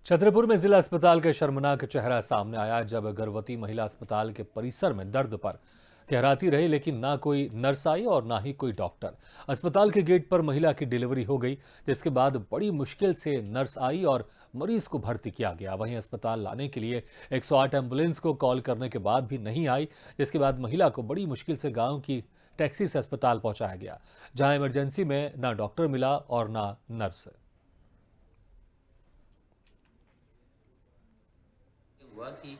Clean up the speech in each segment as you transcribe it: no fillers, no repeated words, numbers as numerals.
छतरपुर में जिला अस्पताल का शर्मनाक चेहरा सामने आया जब गर्भवती महिला अस्पताल के परिसर में दर्द पर कहराती रही, लेकिन ना कोई नर्स आई और ना ही कोई डॉक्टर। अस्पताल के गेट पर महिला की डिलीवरी हो गई, जिसके बाद बड़ी मुश्किल से नर्स आई और मरीज को भर्ती किया गया। वहीं अस्पताल लाने के लिए 108 एम्बुलेंस को कॉल करने के बाद भी नहीं आई, जिसके बाद महिला को बड़ी मुश्किल से गांव की टैक्सी से अस्पताल पहुंचाया गया, जहां इमरजेंसी में ना डॉक्टर मिला और ना नर्स। हुआ कि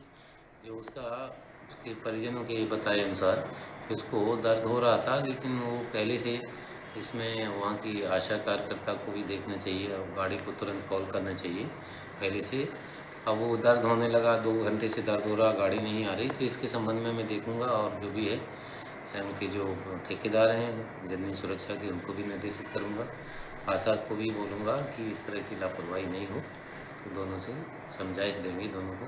जो उसके परिजनों के बताए अनुसार कि उसको दर्द हो रहा था, लेकिन वो पहले से इसमें वहाँ की आशा कार्यकर्ता को भी देखना चाहिए और गाड़ी को तुरंत कॉल करना चाहिए पहले से। अब वो दर्द होने लगा, 2 घंटे से दर्द हो रहा, गाड़ी नहीं आ रही, तो इसके संबंध में मैं देखूँगा और जो भी है उनके जो ठेकेदार हैं जननी सुरक्षा के, उनको भी निर्देशित करूँगा। आशा को भी बोलूँगा कि इस तरह की लापरवाही नहीं हो, तो दोनों से समझाइश देंगे दोनों को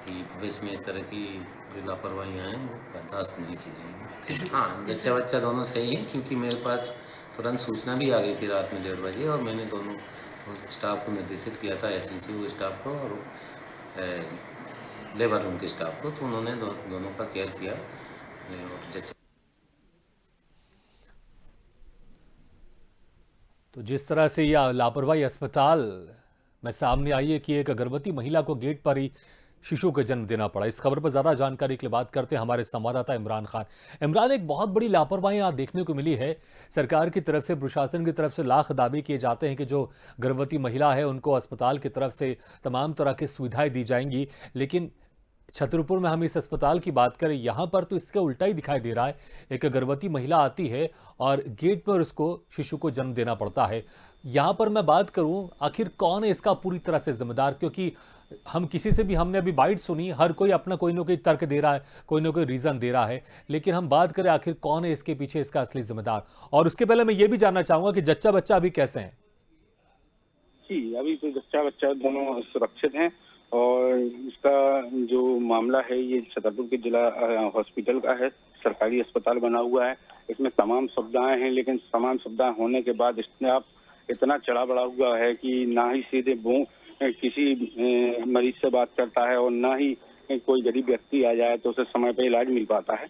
कि भविष्य में इस तरह की जो लापरवाहियाँ हैं वो बर्दाश्त नहीं की जाएंगी। हाँ, बच्चा बच्चा दोनों सही है, क्योंकि मेरे पास तुरंत सूचना भी आ गई थी रात में 1:30 बजे, और मैंने दोनों स्टाफ को निर्देशित किया था, एसएनसीयू स्टाफ को और लेबर रूम के स्टाफ को, तो उन्होंने दोनों का केयर किया। और तो जिस तरह से यह लापरवाही अस्पताल में सामने आई है कि एक गर्भवती महिला को गेट पर ही शिशु को जन्म देना पड़ा। इस खबर पर ज्यादा जानकारी के लिए बात करते हैं हमारे संवाददाता इमरान खान। इमरान, एक बहुत बड़ी लापरवाही यहाँ देखने को मिली है। सरकार की तरफ से, प्रशासन की तरफ से लाख दावे किए जाते हैं कि जो गर्भवती महिला है उनको अस्पताल की तरफ से तमाम तरह की सुविधाएं दी जाएंगी, लेकिन छतरपुर में हम इस अस्पताल की बात करें, यहाँ पर तो इसका उल्टा ही दिखाई दे रहा है। एक गर्भवती महिला आती है और गेट पर उसको शिशु को जन्म देना पड़ता है। यहाँ पर मैं बात करूं, आखिर कौन है इसका पूरी तरह से जिम्मेदार? क्योंकि हम किसी से भी, हमने अभी बाइट सुनी, हर कोई अपना कोई ना कोई तर्क दे रहा है, कोई ना कोई रीजन दे रहा है, लेकिन हम बात करें आखिर कौन है इसके पीछे, इसका असली जिम्मेदार। और उसके पहले मैं ये भी जानना चाहूंगा कि जच्चा बच्चा अभी कैसे हैं? जी, अभी तो जच्चा बच्चा दोनों सुरक्षित हैं। और इसका जो मामला है ये छतरपुर के जिला हॉस्पिटल का है। सरकारी अस्पताल बना हुआ है, इसमें तमाम सुविधाएं हैं, लेकिन तमाम सुविधाएं होने के बाद स्टाफ इतना चढ़ा बढ़ा हुआ है कि ना ही सीधे वो किसी मरीज से बात करता है और ना ही कोई गरीब व्यक्ति आ जाए तो उसे समय पे इलाज मिल पाता है।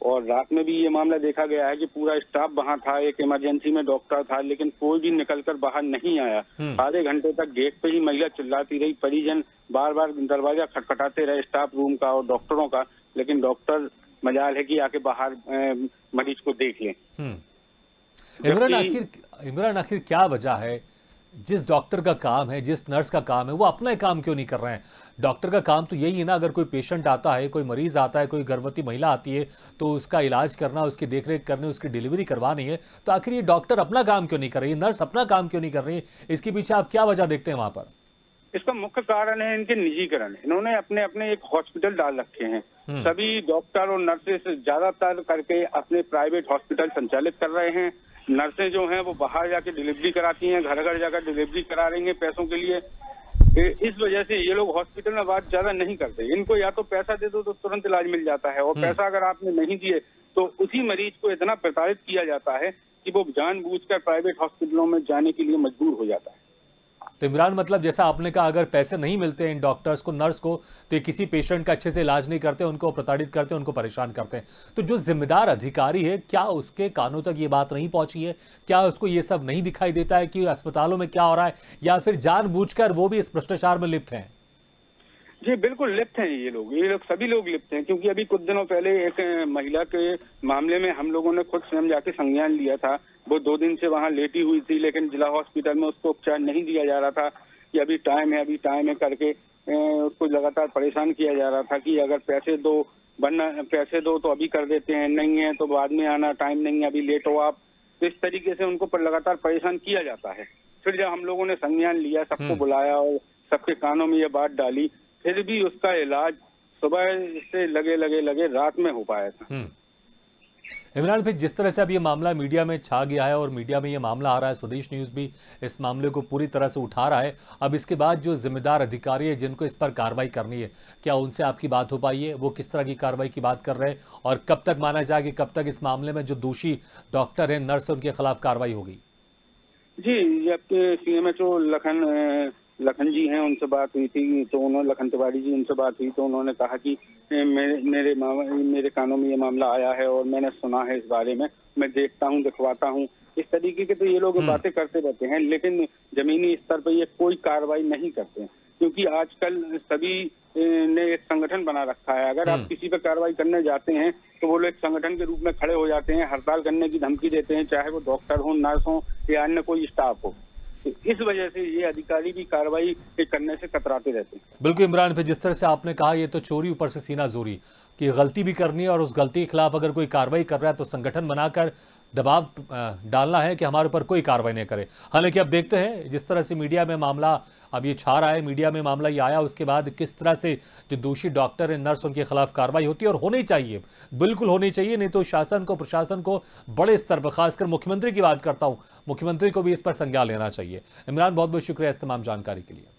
और रात में भी ये मामला देखा गया है कि पूरा स्टाफ वहां था, एक इमरजेंसी में डॉक्टर था, लेकिन कोई भी निकलकर बाहर नहीं आया। आधे घंटे तक गेट पे ही महिला चिल्लाती रही, परिजन बार बार दरवाजा खटखटाते रहे स्टाफ रूम का और डॉक्टरों का, लेकिन डॉक्टर मजाल है कि आके बाहर मरीज को देख लें। इमरान, आखिर क्या वजह है? जिस डॉक्टर का काम है, जिस नर्स का काम है, वो अपना काम क्यों नहीं कर रहे हैं? डॉक्टर का काम तो यही है ना, अगर कोई पेशेंट आता है, कोई मरीज आता है, कोई गर्भवती महिला आती है, तो उसका इलाज करना, उसकी देखरेख करनी, उसकी डिलीवरी करवानी है, तो आखिर ये डॉक्टर अपना काम क्यों नहीं कर रही है? नर्स अपना काम क्यों नहीं कर रही है? इसके पीछे आप क्या वजह देखते हैं वहां पर? इसका मुख्य कारण है इनके निजीकरण। इन्होंने अपने अपने एक हॉस्पिटल डाल रखे हैं। सभी डॉक्टर और नर्सेस ज्यादातर करके अपने प्राइवेट हॉस्पिटल संचालित कर रहे हैं। नर्सें जो हैं वो बाहर जाके डिलीवरी कराती हैं, घर घर जाकर डिलीवरी करा रही हैं पैसों के लिए। इस वजह से ये लोग हॉस्पिटल में बात ज्यादा नहीं करते। इनको या तो पैसा दे दो तो तुरंत इलाज मिल जाता है, और पैसा अगर आपने नहीं दिए तो उसी मरीज को इतना प्रताड़ित किया जाता है कि वो जानबूझकर प्राइवेट हॉस्पिटलों में जाने के लिए मजबूर हो जाता है। तो इमरान, मतलब जैसा आपने कहा, अगर पैसे नहीं मिलते इन डॉक्टर्स को, नर्स को, तो ये किसी पेशेंट का अच्छे से इलाज नहीं करते, उनको प्रताड़ित करते हैं, उनको परेशान करते हैं। तो जो जिम्मेदार अधिकारी है, क्या उसके कानों तक ये बात नहीं पहुंची है? क्या उसको ये सब नहीं दिखाई देता है कि अस्पतालों में क्या हो रहा है, या फिर जानबूझकर वो भी इस भ्रष्टाचार में लिप्त हैं? जी बिल्कुल लिप्त हैं ये लोग सभी लोग लिप्त हैं। क्योंकि अभी कुछ दिनों पहले एक महिला के मामले में हम लोगों ने खुद स्वयं जाके संज्ञान लिया था। वो 2 दिन से वहां लेटी हुई थी, लेकिन जिला हॉस्पिटल में उसको उपचार नहीं दिया जा रहा था कि अभी टाइम है, अभी टाइम है करके उसको लगातार परेशान किया जा रहा था कि अगर पैसे दो, वरना पैसे दो तो अभी कर देते हैं, नहीं है तो बाद में आना, टाइम नहीं है, अभी लेट हो आप। तो इस तरीके से उनको लगातार परेशान किया जाता है। फिर जब हम लोगों ने संज्ञान लिया, सबको बुलाया और सबके कानों में ये बात डाली, फिर भी उसका इलाज सुबह से लगे रात में हो पाया था। इमरान भाई, जिस तरह से अब ये मामला मीडिया में छा गया है और मीडिया में ये मामला आ रहा है, स्वदेश न्यूज भी इस मामले को पूरी तरह से उठा रहा है, अब इसके बाद जो जिम्मेदार अधिकारी है जिनको इस पर कार्रवाई करनी है, क्या उनसे आपकी बात हो पाई है? वो किस तरह की कार्रवाई की बात कर रहे हैं, और कब तक माना जाए कि कब तक इस मामले में जो दोषी डॉक्टर है, नर्स है, उनके खिलाफ कार्रवाई होगी? जी, ये आपके सीएमएचओ लखन लखन जी हैं, उनसे बात हुई थी, तो उन्होंने लखन तिवारी जी, उनसे बात हुई तो उन्होंने कहा कि मेरे कानों में ये मामला आया है और मैंने सुना है इस बारे में, मैं देखता हूँ, दिखवाता हूँ। इस तरीके के तो ये लोग बातें करते रहते हैं, लेकिन जमीनी स्तर पर ये कोई कार्रवाई नहीं करते हैं, क्योंकि आजकल सभी ने एक संगठन बना रखा है। अगर आप किसी पर कार्रवाई करने जाते हैं तो वो लोग एक संगठन के रूप में खड़े हो जाते हैं, हड़ताल करने की धमकी देते हैं, चाहे वो डॉक्टर हो, नर्स हो या अन्य कोई स्टाफ हो। तो इस वजह से ये अधिकारी भी कार्रवाई करने से कतराते रहते हैं। बिल्कुल इमरान भाई, जिस तरह से आपने कहा ये तो चोरी ऊपर से सीना जोरी कि गलती भी करनी है और उस गलती के खिलाफ अगर कोई कार्रवाई कर रहा है तो संगठन बनाकर दबाव डालना है कि हमारे ऊपर कोई कार्रवाई नहीं करे। हालांकि अब देखते हैं जिस तरह से मीडिया में मामला अब ये छा रहा है, मीडिया में मामला ये आया, उसके बाद किस तरह से जो दोषी डॉक्टर है, नर्स, उनके खिलाफ कार्रवाई होती है और होनी चाहिए, बिल्कुल होनी चाहिए। नहीं तो शासन को, प्रशासन को बड़े स्तर पर, खासकर मुख्यमंत्री की बात करता हूं, मुख्यमंत्री को भी इस पर संज्ञान लेना चाहिए। इमरान, बहुत बहुत शुक्रिया इस तमाम जानकारी के लिए।